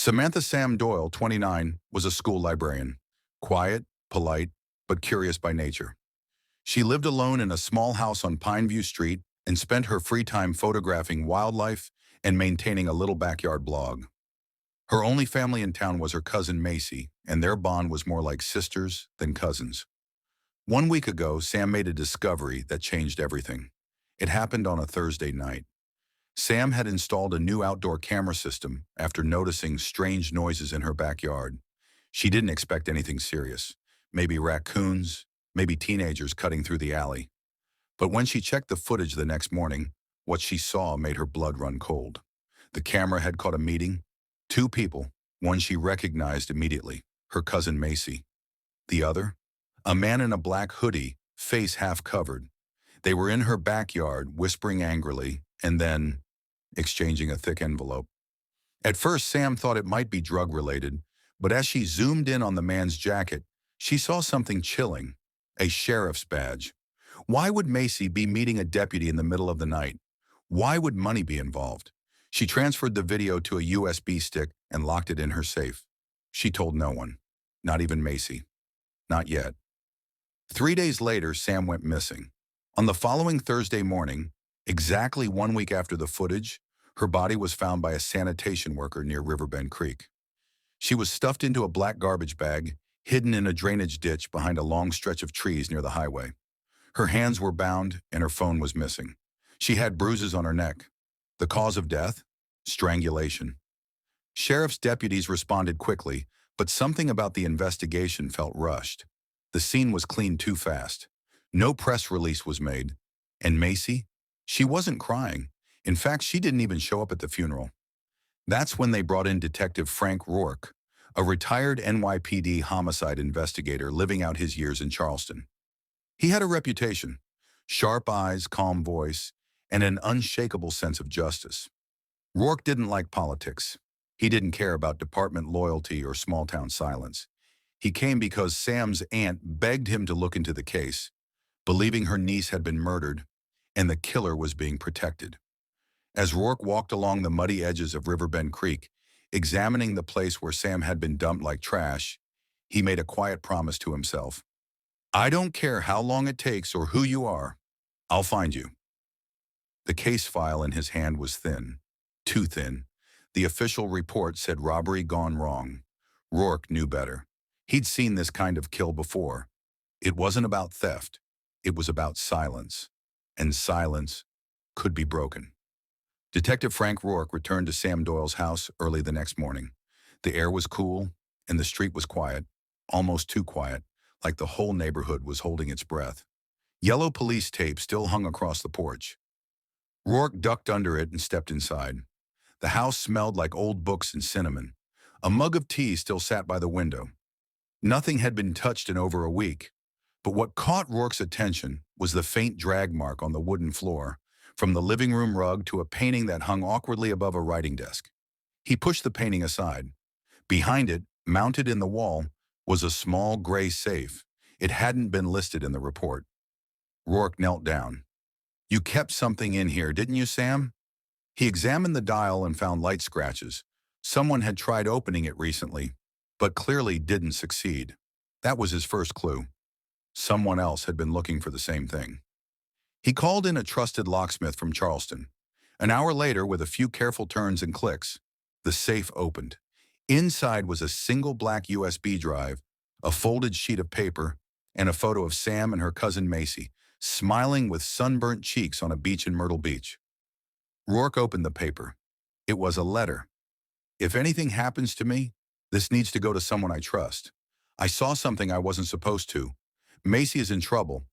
Samantha Sam Doyle, 29, was a school librarian. Quiet, polite, but curious by nature. She lived alone in a small house on Pineview Street and spent her free time photographing wildlife and maintaining a little backyard blog. Her only family in town was her cousin Macy, and their bond was more like sisters than cousins. One week ago, Sam made a discovery that changed everything. It happened on a Thursday night. Sam had installed a new outdoor camera system after noticing strange noises in her backyard. She didn't expect anything serious. Maybe raccoons, maybe teenagers cutting through the alley. But when she checked the footage the next morning, what she saw made her blood run cold. The camera had caught a meeting. Two people, one she recognized immediately, her cousin Macy. The other, a man in a black hoodie, face half covered. They were in her backyard, whispering angrily, and then exchanging a thick envelope. At first, Sam thought it might be drug-related, but as she zoomed in on the man's jacket, she saw something chilling, a sheriff's badge. Why would Macy be meeting a deputy in the middle of the night? Why would money be involved? She transferred the video to a USB stick and locked it in her safe. She told no one, not even Macy. Not yet. 3 days later, Sam went missing. On the following Thursday morning, exactly 1 week after the footage, her body was found by a sanitation worker near Riverbend Creek. She was stuffed into a black garbage bag, hidden in a drainage ditch behind a long stretch of trees near the highway. Her hands were bound and her phone was missing. She had bruises on her neck. The cause of death? Strangulation. Sheriff's deputies responded quickly, but something about the investigation felt rushed. The scene was cleaned too fast. No press release was made. And Macy? She wasn't crying. In fact, she didn't even show up at the funeral. That's when they brought in Detective Frank Rourke, a retired NYPD homicide investigator living out his years in Charleston. He had a reputation, sharp eyes, calm voice, and an unshakable sense of justice. Rourke didn't like politics. He didn't care about department loyalty or small-town silence. He came because Sam's aunt begged him to look into the case, believing her niece had been murdered and the killer was being protected. As Rourke walked along the muddy edges of Riverbend Creek, examining the place where Sam had been dumped like trash, he made a quiet promise to himself. I don't care how long it takes or who you are, I'll find you. The case file in his hand was thin, too thin. The official report said robbery gone wrong. Rourke knew better. He'd seen this kind of kill before. It wasn't about theft. It was about silence. And silence could be broken. Detective Frank Rourke returned to Sam Doyle's house early the next morning. The air was cool, and the street was quiet, almost too quiet, like the whole neighborhood was holding its breath. Yellow police tape still hung across the porch. Rourke ducked under it and stepped inside. The house smelled like old books and cinnamon. A mug of tea still sat by the window. Nothing had been touched in over a week, but what caught Rourke's attention was the faint drag mark on the wooden floor, from the living room rug to a painting that hung awkwardly above a writing desk. He pushed the painting aside. Behind it, mounted in the wall, was a small gray safe. It hadn't been listed in the report. Rourke knelt down. You kept something in here, didn't you, Sam? He examined the dial and found light scratches. Someone had tried opening it recently, but clearly didn't succeed. That was his first clue. Someone else had been looking for the same thing. He called in a trusted locksmith from Charleston. An hour later, with a few careful turns and clicks, the safe opened. Inside was a single black USB drive, a folded sheet of paper, and a photo of Sam and her cousin Macy, smiling with sunburnt cheeks on a beach in Myrtle Beach. Rourke opened the paper. It was a letter. If anything happens to me, this needs to go to someone I trust. I saw something I wasn't supposed to. Macy is in trouble.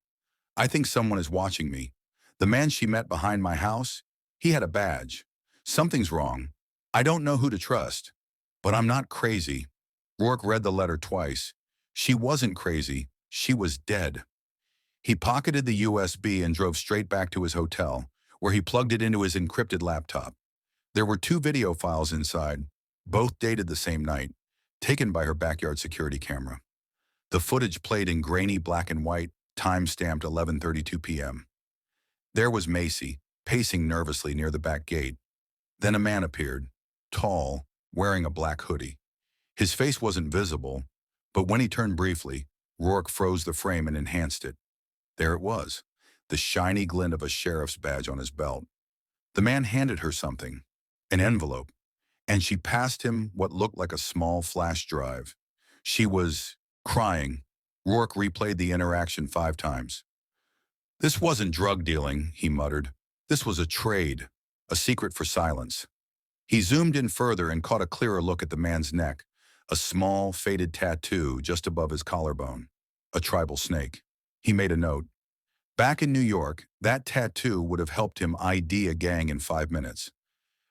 I think someone is watching me. The man she met behind my house, he had a badge. Something's wrong. I don't know who to trust. But I'm not crazy. Rourke read the letter twice. She wasn't crazy. She was dead. He pocketed the USB and drove straight back to his hotel, where he plugged it into his encrypted laptop. There were 2 video files inside, both dated the same night, taken by her backyard security camera. The footage played in grainy black and white, time-stamped 11:32 p.m. There was Macy, pacing nervously near the back gate. Then a man appeared, tall, wearing a black hoodie. His face wasn't visible, but when he turned briefly, Rourke froze the frame and enhanced it. There it was, the shiny glint of a sheriff's badge on his belt. The man handed her something, an envelope, and she passed him what looked like a small flash drive. She was crying. Rourke replayed the interaction 5 times. "This wasn't drug dealing," he muttered. "This was a trade, a secret for silence." He zoomed in further and caught a clearer look at the man's neck, a small, faded tattoo just above his collarbone, a tribal snake. He made a note. Back in New York, that tattoo would have helped him ID a gang in 5 minutes.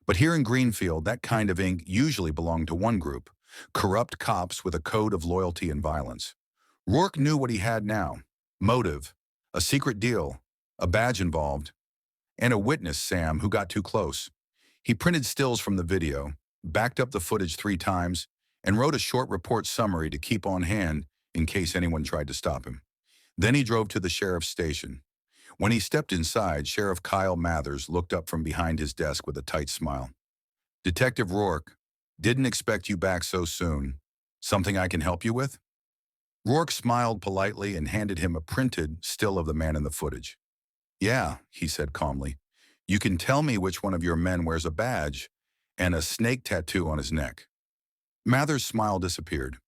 But here in Greenfield, that kind of ink usually belonged to one group, corrupt cops with a code of loyalty and violence. Rourke knew what he had now: motive, a secret deal, a badge involved, and a witness, Sam, who got too close. He printed stills from the video, backed up the footage 3 times, and wrote a short report summary to keep on hand in case anyone tried to stop him. Then he drove to the sheriff's station. When he stepped inside, Sheriff Kyle Mathers looked up from behind his desk with a tight smile. "Detective Rourke, didn't expect you back so soon. Something I can help you with?" Rourke smiled politely and handed him a printed still of the man in the footage. "Yeah," he said calmly. "You can tell me which one of your men wears a badge and a snake tattoo on his neck." Mathers' smile disappeared.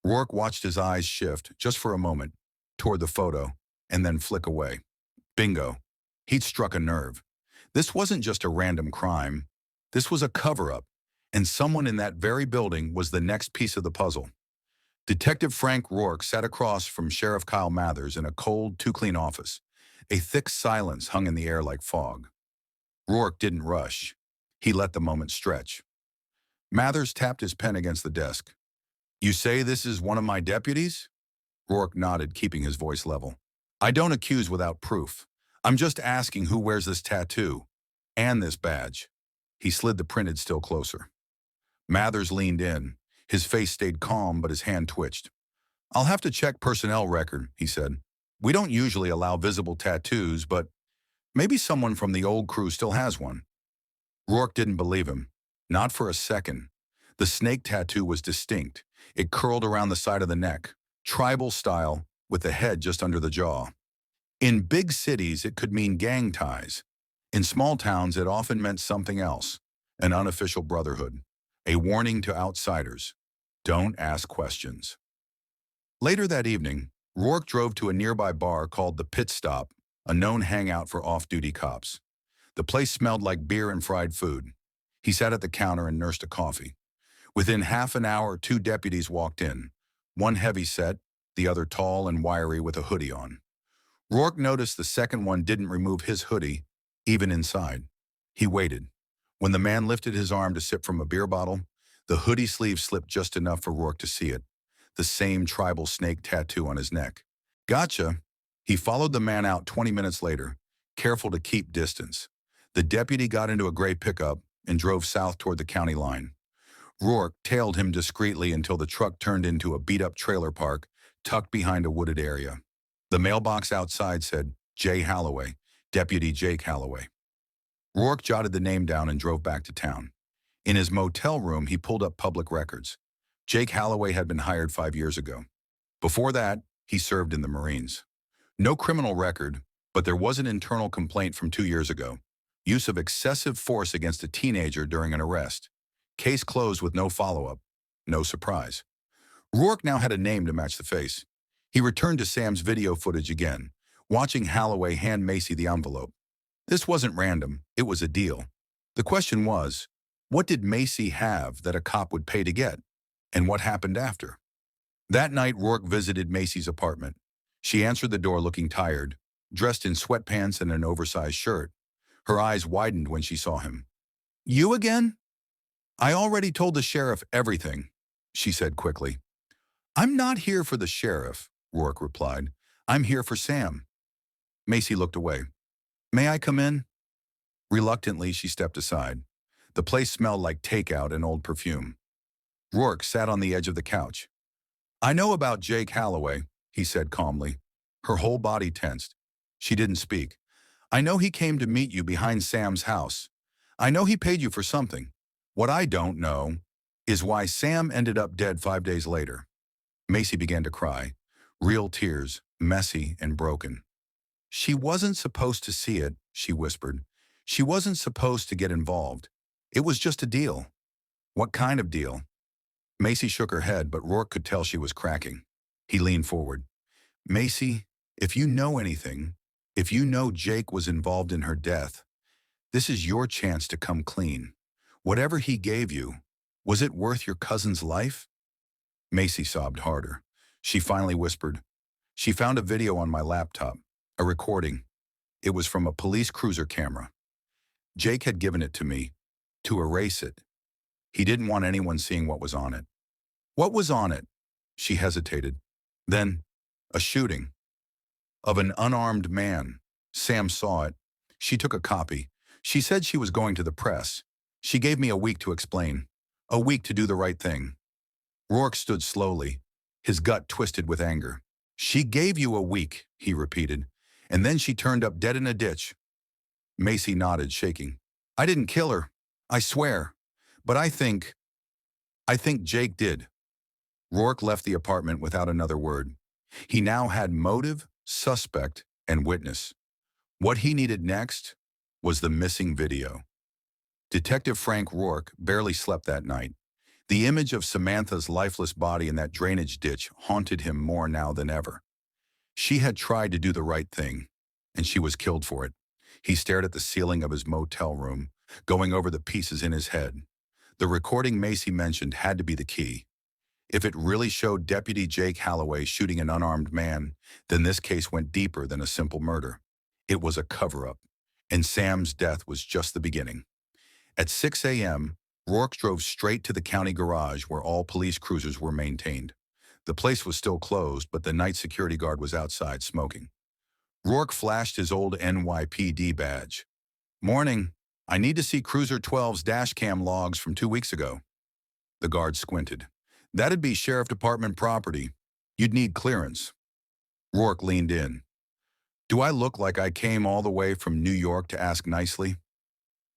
Rourke watched his eyes shift, just for a moment, toward the photo, and then flick away. Bingo. He'd struck a nerve. This wasn't just a random crime. This was a cover-up, and someone in that very building was the next piece of the puzzle. Detective Frank Rourke sat across from Sheriff Kyle Mathers in a cold, too-clean office. A thick silence hung in the air like fog. Rourke didn't rush. He let the moment stretch. Mathers tapped his pen against the desk. "You say this is one of my deputies?" Rourke nodded, keeping his voice level. "I don't accuse without proof. I'm just asking who wears this tattoo and this badge." He slid the printed still closer. Mathers leaned in. His face stayed calm, but his hand twitched. "I'll have to check personnel record," he said. "We don't usually allow visible tattoos, but maybe someone from the old crew still has one." Rourke didn't believe him. Not for a second. The snake tattoo was distinct. It curled around the side of the neck, tribal style, with the head just under the jaw. In big cities, it could mean gang ties. In small towns, it often meant something else, an unofficial brotherhood, a warning to outsiders: don't ask questions. Later that evening, Rourke drove to a nearby bar called the Pit Stop, a known hangout for off-duty cops. The place smelled like beer and fried food. He sat at the counter and nursed a coffee. Within half an hour, 2 deputies walked in, one heavy-set, the other tall and wiry with a hoodie on. Rourke noticed the second one didn't remove his hoodie, even inside. He waited. When the man lifted his arm to sip from a beer bottle, the hoodie sleeve slipped just enough for Rourke to see it, the same tribal snake tattoo on his neck. "Gotcha." He followed the man out 20 minutes later, careful to keep distance. The deputy got into a gray pickup and drove south toward the county line. Rourke tailed him discreetly until the truck turned into a beat-up trailer park tucked behind a wooded area. The mailbox outside said, "J. Halloway, Deputy Jake Halloway." Rourke jotted the name down and drove back to town. In his motel room, he pulled up public records. Jake Halloway had been hired 5 years ago. Before that, he served in the Marines. No criminal record, but there was an internal complaint from 2 years ago: use of excessive force against a teenager during an arrest. Case closed with no follow-up. No surprise. Rourke now had a name to match the face. He returned to Sam's video footage again, watching Halloway hand Macy the envelope. This wasn't random, it was a deal. The question was, what did Macy have that a cop would pay to get? And what happened after? That night, Rourke visited Macy's apartment. She answered the door looking tired, dressed in sweatpants and an oversized shirt. Her eyes widened when she saw him. "You again?" "I already told the sheriff everything," she said quickly. "I'm not here for the sheriff," Rourke replied. "I'm here for Sam." Macy looked away. "May I come in?" Reluctantly, she stepped aside. The place smelled like takeout and old perfume. Rourke sat on the edge of the couch. "I know about Jake Halloway," he said calmly. Her whole body tensed. She didn't speak. "I know he came to meet you behind Sam's house. I know he paid you for something. What I don't know..." is why Sam ended up dead 5 days later. Macy began to cry. Real tears, messy and broken. She wasn't supposed to see it, she whispered. She wasn't supposed to get involved. It was just a deal. What kind of deal? Macy shook her head, but Rourke could tell she was cracking. He leaned forward. Macy, if you know anything, if you know Jake was involved in her death, this is your chance to come clean. Whatever he gave you, was it worth your cousin's life? Macy sobbed harder. She finally whispered, she found a video on my laptop, a recording. It was from a police cruiser camera. Jake had given it to me, to erase it. He didn't want anyone seeing what was on it. What was on it? She hesitated. Then, a shooting. Of an unarmed man. Sam saw it. She took a copy. She said she was going to the press. She gave me a week to explain. A week to do the right thing. Rourke stood slowly, his gut twisted with anger. She gave you a week, he repeated, and then she turned up dead in a ditch. Macy nodded, shaking. I didn't kill her, I swear. But I think Jake did. Rourke left the apartment without another word. He now had motive, suspect, and witness. What he needed next was the missing video. Detective Frank Rourke barely slept that night. The image of Samantha's lifeless body in that drainage ditch haunted him more now than ever. She had tried to do the right thing, and she was killed for it. He stared at the ceiling of his motel room, going over the pieces in his head. The recording Macy mentioned had to be the key. If it really showed Deputy Jake Holloway shooting an unarmed man, then this case went deeper than a simple murder. It was a cover-up, and Sam's death was just the beginning. At 6 a.m., Rourke drove straight to the county garage where all police cruisers were maintained. The place was still closed, but the night security guard was outside smoking. Rourke flashed his old NYPD badge. Morning. I need to see Cruiser 12's dash cam logs from 2 weeks ago. The guard squinted. That'd be Sheriff Department property. You'd need clearance. Rourke leaned in. Do I look like I came all the way from New York to ask nicely?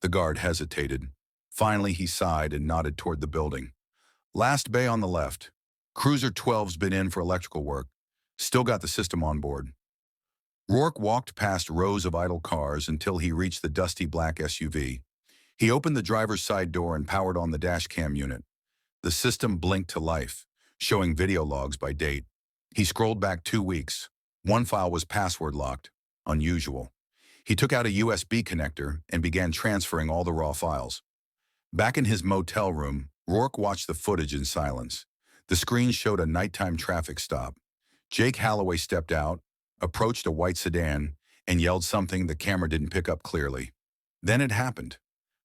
The guard hesitated. Finally, he sighed and nodded toward the building. Last bay on the left. Cruiser 12's been in for electrical work. Still got the system on board. Rourke walked past rows of idle cars until he reached the dusty black SUV. He opened the driver's side door and powered on the dash cam unit. The system blinked to life, showing video logs by date. He scrolled back 2 weeks. One file was password locked. Unusual. He took out a USB connector and began transferring all the raw files. Back in his motel room, Rourke watched the footage in silence. The screen showed a nighttime traffic stop. Jake Holloway stepped out, approached a white sedan, and yelled something the camera didn't pick up clearly. Then it happened.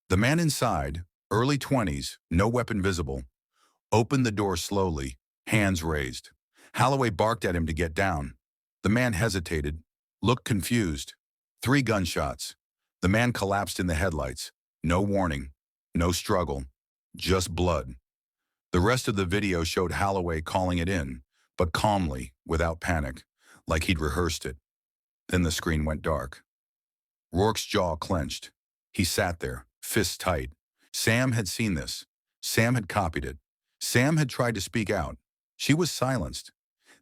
The man inside, early 20s, no weapon visible, opened the door slowly, hands raised. Holloway barked at him to get down. The man hesitated, looked confused. 3 gunshots. The man collapsed in the headlights. No warning. No struggle, just blood. The rest of the video showed Holloway calling it in, but calmly, without panic, like he'd rehearsed it. Then the screen went dark. Rourke's jaw clenched. He sat there, fists tight. Sam had seen this. Sam had copied it. Sam had tried to speak out. She was silenced.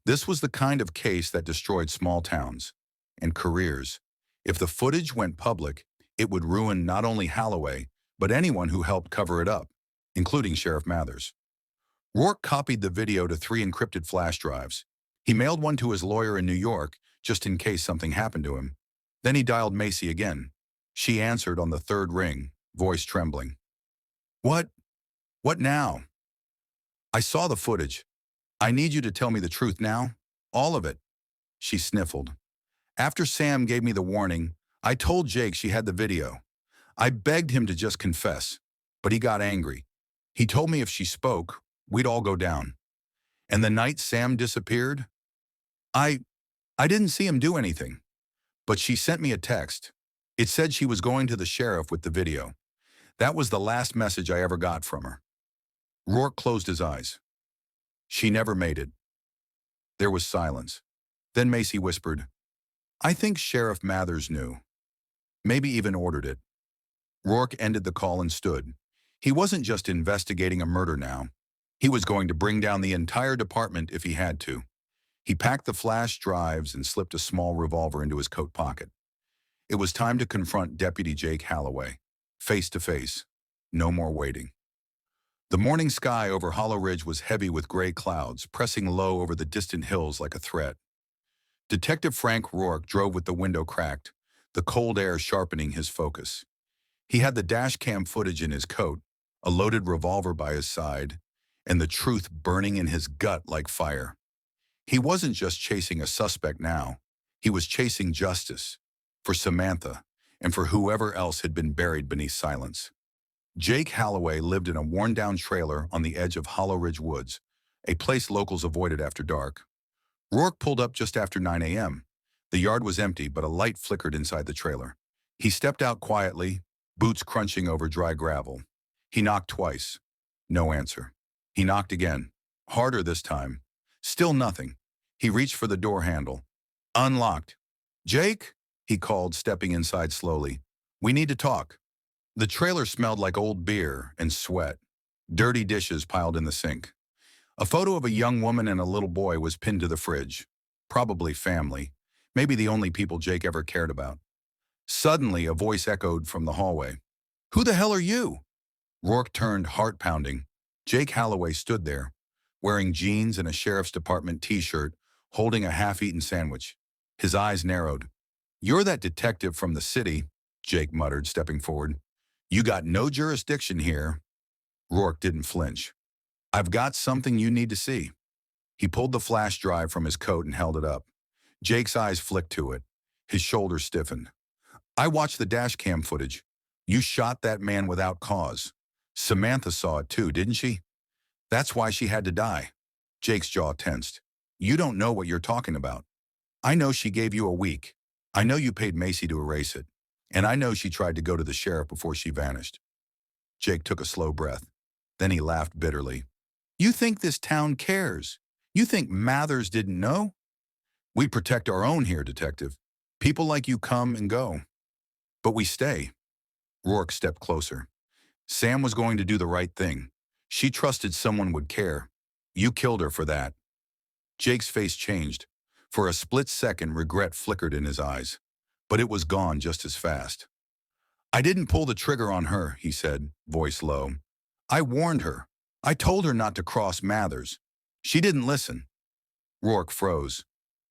This was the kind of case that destroyed small towns and careers. If the footage went public, it would ruin not only Holloway, but anyone who helped cover it up, including Sheriff Mathers. Rourke copied the video to 3 encrypted flash drives. He mailed one to his lawyer in New York, just in case something happened to him. Then he dialed Macy again. She answered on the 3rd ring, voice trembling. What? What now? I saw the footage. I need you to tell me the truth now. All of it. She sniffled. After Sam gave me the warning, I told Jake she had the video. I begged him to just confess, but he got angry. He told me if she spoke, we'd all go down. And the night Sam disappeared, I didn't see him do anything. But she sent me a text. It said she was going to the sheriff with the video. That was the last message I ever got from her. Rourke closed his eyes. She never made it. There was silence. Then Macy whispered, I think Sheriff Mathers knew. Maybe even ordered it. Rourke ended the call and stood. He wasn't just investigating a murder now. He was going to bring down the entire department if he had to. He packed the flash drives and slipped a small revolver into his coat pocket. It was time to confront Deputy Jake Holloway, face to face. No more waiting. The morning sky over Hollow Ridge was heavy with gray clouds, pressing low over the distant hills like a threat. Detective Frank Rourke drove with the window cracked, the cold air sharpening his focus. He had the dash cam footage in his coat, a loaded revolver by his side, and the truth burning in his gut like fire. He wasn't just chasing a suspect now. He was chasing justice for Samantha and for whoever else had been buried beneath silence. Jake Holloway lived in a worn-down trailer on the edge of Hollow Ridge Woods, a place locals avoided after dark. Rourke pulled up just after 9 a.m. The yard was empty, but a light flickered inside the trailer. He stepped out quietly, boots crunching over dry gravel. He knocked twice. No answer. He knocked again, harder this time. Still nothing. He reached for the door handle. Unlocked. "Jake?" he called, stepping inside slowly. "We need to talk." The trailer smelled like old beer and sweat. Dirty dishes piled in the sink. A photo of a young woman and a little boy was pinned to the fridge. Probably family. Maybe the only people Jake ever cared about. Suddenly, a voice echoed from the hallway. "Who the hell are you?" Rourke turned, heart pounding. Jake Holloway stood there, wearing jeans and a sheriff's department t-shirt, holding a half-eaten sandwich. His eyes narrowed. "You're that detective from the city," Jake muttered, stepping forward. "You got no jurisdiction here." Rourke didn't flinch. "I've got something you need to see." He pulled the flash drive from his coat and held it up. Jake's eyes flicked to it. His shoulders stiffened. "I watched the dash cam footage. You shot that man without cause. Samantha saw it too, didn't she? That's why she had to die." Jake's jaw tensed. "You don't know what you're talking about. I know she gave you a week. I know you paid Macy to erase it. And I know she tried to go to the sheriff before she vanished." Jake took a slow breath. Then he laughed bitterly. "You think this town cares? You think Mathers didn't know? We protect our own here, detective. People like you come and go. But we stay." Rourke stepped closer. "Sam was going to do the right thing. She trusted someone would care. You killed her for that." Jake's face changed. For a split second, regret flickered in his eyes. But it was gone just as fast. "I didn't pull the trigger on her," he said, voice low. "I warned her. I told her not to cross Mathers. She didn't listen." Rourke froze.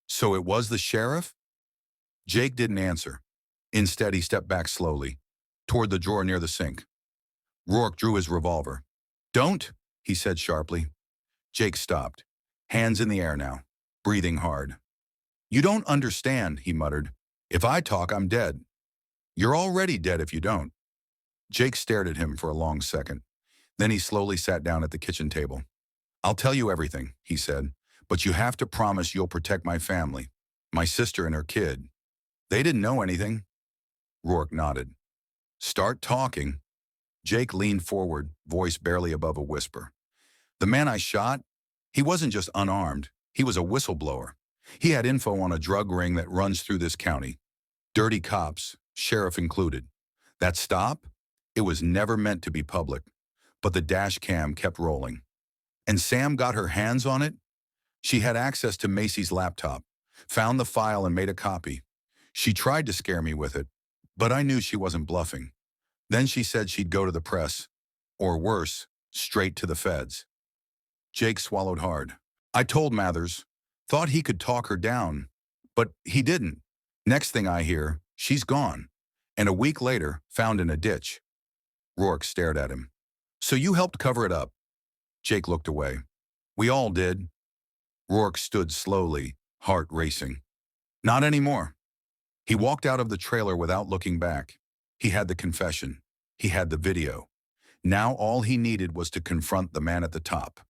"So it was the sheriff?" Jake didn't answer. Instead, he stepped back slowly, toward the drawer near the sink. Rourke drew his revolver. "Don't," he said sharply. Jake stopped, hands in the air now, breathing hard. "You don't understand," he muttered. "If I talk, I'm dead. You're already dead if you don't." Jake stared at him for a long second. Then he slowly sat down at the kitchen table. "I'll tell you everything," he said, "but you have to promise you'll protect my family, my sister and her kid. They didn't know anything." Rourke nodded. "Start talking." Jake leaned forward, voice barely above a whisper. "The man I shot, he wasn't just unarmed. He was a whistleblower. He had info on a drug ring that runs through this county. Dirty cops, sheriff included. That stop? It was never meant to be public. But the dash cam kept rolling. And Sam got her hands on it? She had access to Macy's laptop, found the file and made a copy. She tried to scare me with it, but I knew she wasn't bluffing. Then she said she'd go to the press, or worse, straight to the feds." Jake swallowed hard. "I told Mathers, thought he could talk her down, but he didn't. Next thing I hear, she's gone, and a week later, found in a ditch." Rourke stared at him. "So you helped cover it up?" Jake looked away. "We all did." Rourke stood slowly, heart racing. "Not anymore." He walked out of the trailer without looking back. He had the confession. He had the video. Now all he needed was to confront the man at the top.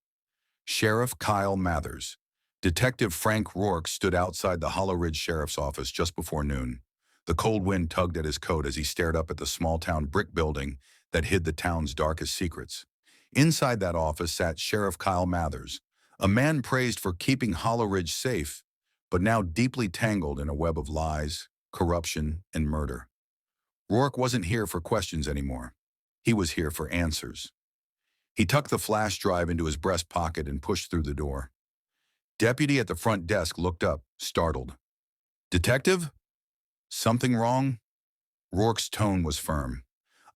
Sheriff Kyle Mathers. Detective Frank Rourke stood outside the Hollow Ridge Sheriff's office just before noon. The cold wind tugged at his coat as he stared up at the small-town brick building that hid the town's darkest secrets. Inside that office sat Sheriff Kyle Mathers, a man praised for keeping Hollow Ridge safe, but now deeply tangled in a web of lies, corruption, and murder. Rourke wasn't here for questions anymore. He was here for answers. He tucked the flash drive into his breast pocket and pushed through the door. Deputy at the front desk looked up, startled. "Detective? Something wrong?" Rourke's tone was firm.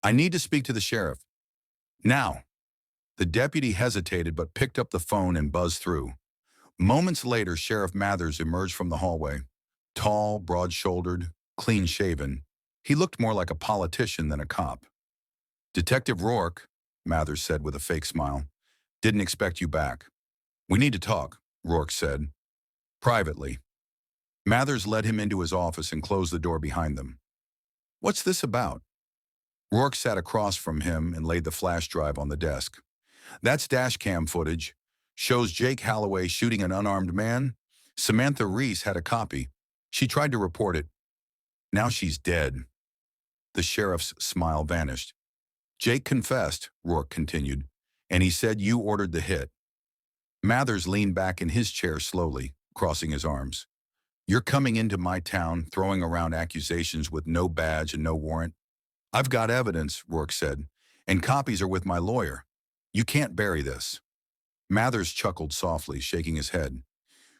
"I need to speak to the sheriff. Now." The deputy hesitated but picked up the phone and buzzed through. Moments later, Sheriff Mathers emerged from the hallway. Tall, broad-shouldered, clean-shaven, he looked more like a politician than a cop. "Detective Rourke," Mathers said with a fake smile, "didn't expect you back." "We need to talk," Rourke said. "Privately." Mathers led him into his office and closed the door behind them. "What's this about?" Rourke sat across from him and laid the flash drive on the desk. "That's dash cam footage. Shows Jake Holloway shooting an unarmed man. Samantha Reese had a copy. She tried to report it. Now she's dead." The sheriff's smile vanished. "Jake confessed," Rourke continued, "and he said you ordered the hit." Mathers leaned back in his chair slowly, crossing his arms. "You're coming into my town, throwing around accusations with no badge and no warrant?" "I've got evidence," Rourke said, "and copies are with my lawyer. You can't bury this." Mathers chuckled softly, shaking his head.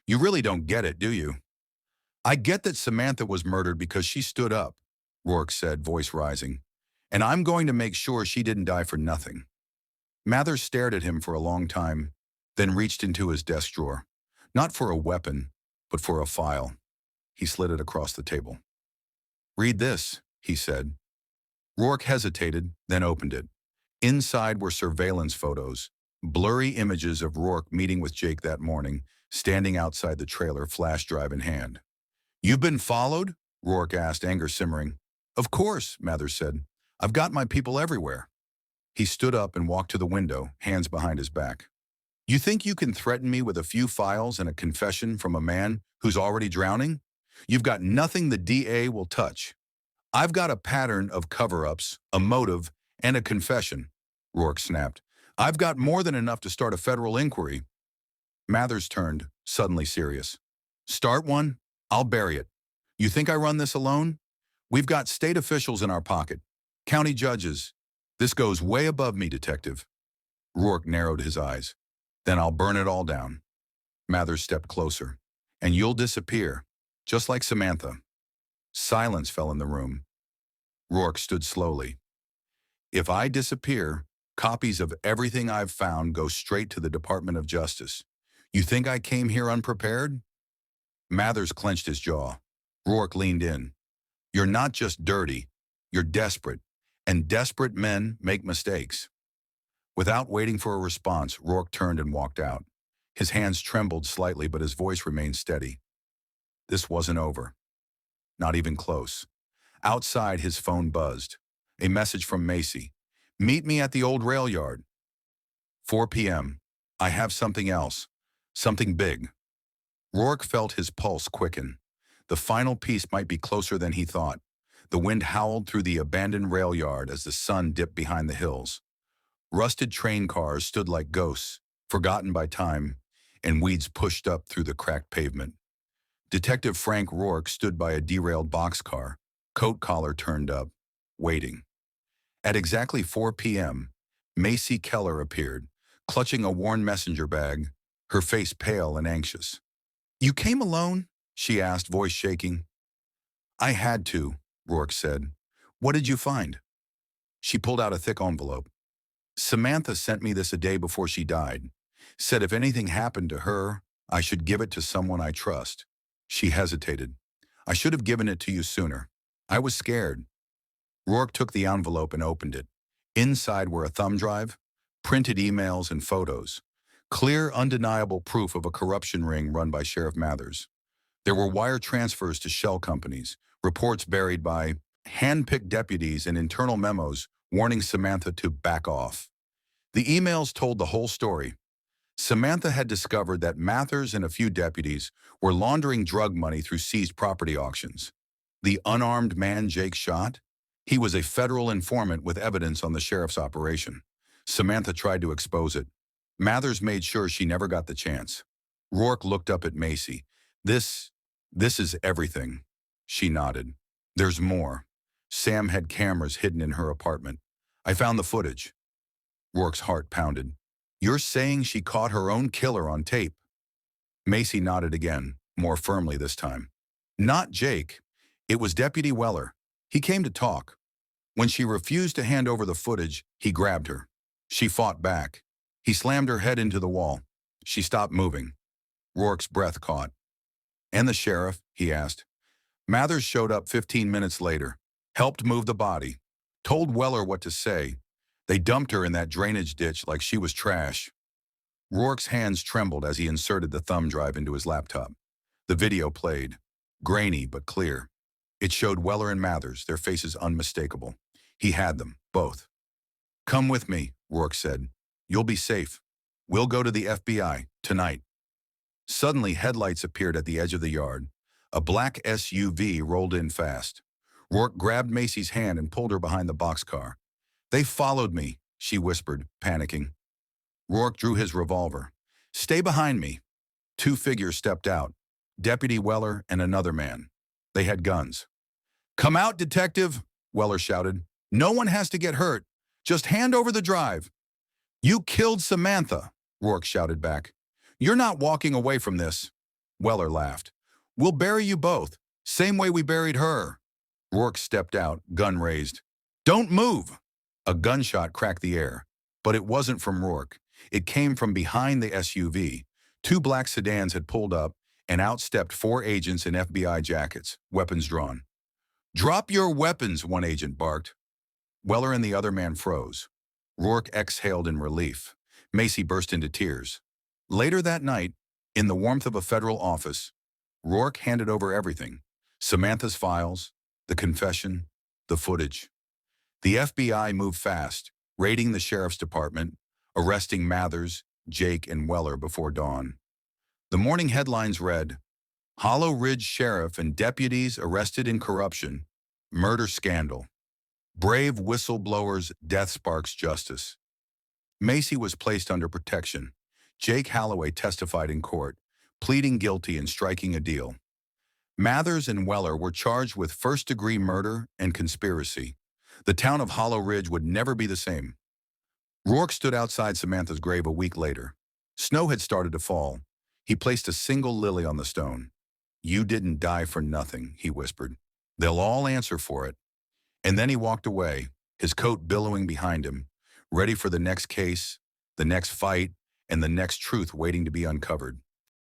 "You really don't get it, do you?" "I get that Samantha was murdered because she stood up," Rourke said, voice rising. "And I'm going to make sure she didn't die for nothing." Mathers stared at him for a long time, then reached into his desk drawer. Not for a weapon, but for a file. He slid it across the table. "Read this," he said. Rourke hesitated, then opened it. Inside were surveillance photos, blurry images of Rourke meeting with Jake that morning, standing outside the trailer, flash drive in hand. "You've been followed?" Rourke asked, anger simmering. "Of course," Mathers said. "I've got my people everywhere." He stood up and walked to the window, hands behind his back. "You think you can threaten me with a few files and a confession from a man who's already drowning? You've got nothing the DA will touch." "I've got a pattern of cover-ups, a motive, and a confession," Rourke snapped. "I've got more than enough to start a federal inquiry." Mathers turned, suddenly serious. "Start one? I'll bury it. You think I run this alone? We've got state officials in our pocket, county judges. This goes way above me, Detective." Rourke narrowed his eyes. "Then I'll burn it all down." Mathers stepped closer. "And you'll disappear, just like Samantha." Silence fell in the room. Rourke stood slowly. "If I disappear, copies of everything I've found go straight to the Department of Justice. You think I came here unprepared?" Mathers clenched his jaw. Rourke leaned in. "You're not just dirty, you're desperate, and desperate men make mistakes." Without waiting for a response, Rourke turned and walked out. His hands trembled slightly, but his voice remained steady. This wasn't over. Not even close. Outside, his phone buzzed. A message from Macy. "Meet me at the old rail yard. 4 p.m. I have something else. Something big." Rourke felt his pulse quicken. The final piece might be closer than he thought. The wind howled through the abandoned rail yard as the sun dipped behind the hills. Rusted train cars stood like ghosts, forgotten by time, and weeds pushed up through the cracked pavement. Detective Frank Rourke stood by a derailed boxcar, coat collar turned up, waiting. At exactly 4 p.m., Macy Keller appeared, clutching a worn messenger bag, her face pale and anxious. "You came alone?" she asked, voice shaking. "I had to," Rourke said. "What did you find?" She pulled out a thick envelope. "Samantha sent me this a day before she died. Said if anything happened to her, I should give it to someone I trust." She hesitated. "I should have given it to you sooner. I was scared." Rourke took the envelope and opened it. Inside were a thumb drive, printed emails and photos. Clear, undeniable proof of a corruption ring run by Sheriff Mathers. There were wire transfers to shell companies, reports buried by hand-picked deputies, and internal memos warning Samantha to back off. The emails told the whole story. Samantha had discovered that Mathers and a few deputies were laundering drug money through seized property auctions. The unarmed man Jake shot? He was a federal informant with evidence on the sheriff's operation. Samantha tried to expose it. Mathers made sure she never got the chance. Rourke looked up at Macy. This is everything." She nodded. "There's more. Sam had cameras hidden in her apartment. I found the footage. Rourke's heart pounded. You're saying she caught her own killer on tape? Macy nodded again, more firmly this time. Not Jake. It was Deputy Weller. He came to talk. When she refused to hand over the footage, he grabbed her. She fought back. He slammed her head into the wall. She stopped moving. Rourke's breath caught. And the sheriff? He asked. Mathers showed up 15 minutes later, helped move the body, told Weller what to say. They dumped her in that drainage ditch like she was trash. Rourke's hands trembled as he inserted the thumb drive into his laptop. The video played, grainy but clear. It showed Weller and Mathers, their faces unmistakable. He had them, both. Come with me, Rourke said. You'll be safe. We'll go to the FBI, tonight. Suddenly, headlights appeared at the edge of the yard. A black SUV rolled in fast. Rourke grabbed Macy's hand and pulled her behind the boxcar. They followed me, she whispered, panicking. Rourke drew his revolver. Stay behind me. Two figures stepped out, Deputy Weller and another man. They had guns. Come out, detective, Weller shouted. No one has to get hurt. Just hand over the drive. You killed Samantha, Rourke shouted back. You're not walking away from this. Weller laughed. We'll bury you both, same way we buried her. Rourke stepped out, gun raised. Don't move! A gunshot cracked the air, but it wasn't from Rourke. It came from behind the SUV. Two black sedans had pulled up, and out stepped four agents in FBI jackets, weapons drawn. Drop your weapons, one agent barked. Weller and the other man froze. Rourke exhaled in relief. Macy burst into tears. Later that night, in the warmth of a federal office, Rourke handed over everything. Samantha's files, the confession, the footage. The FBI moved fast, raiding the sheriff's department, arresting Mathers, Jake, and Weller before dawn. The morning headlines read, Hollow Ridge Sheriff and deputies arrested in corruption, murder scandal. Brave whistleblowers, death sparks justice. Macy was placed under protection. Jake Holloway testified in court, pleading guilty and striking a deal. Mathers and Weller were charged with first-degree murder and conspiracy. The town of Hollow Ridge would never be the same. Rourke stood outside Samantha's grave a week later. Snow had started to fall. He placed a single lily on the stone. You didn't die for nothing, he whispered. They'll all answer for it. And then he walked away, his coat billowing behind him, ready for the next case, the next fight, and the next truth waiting to be uncovered.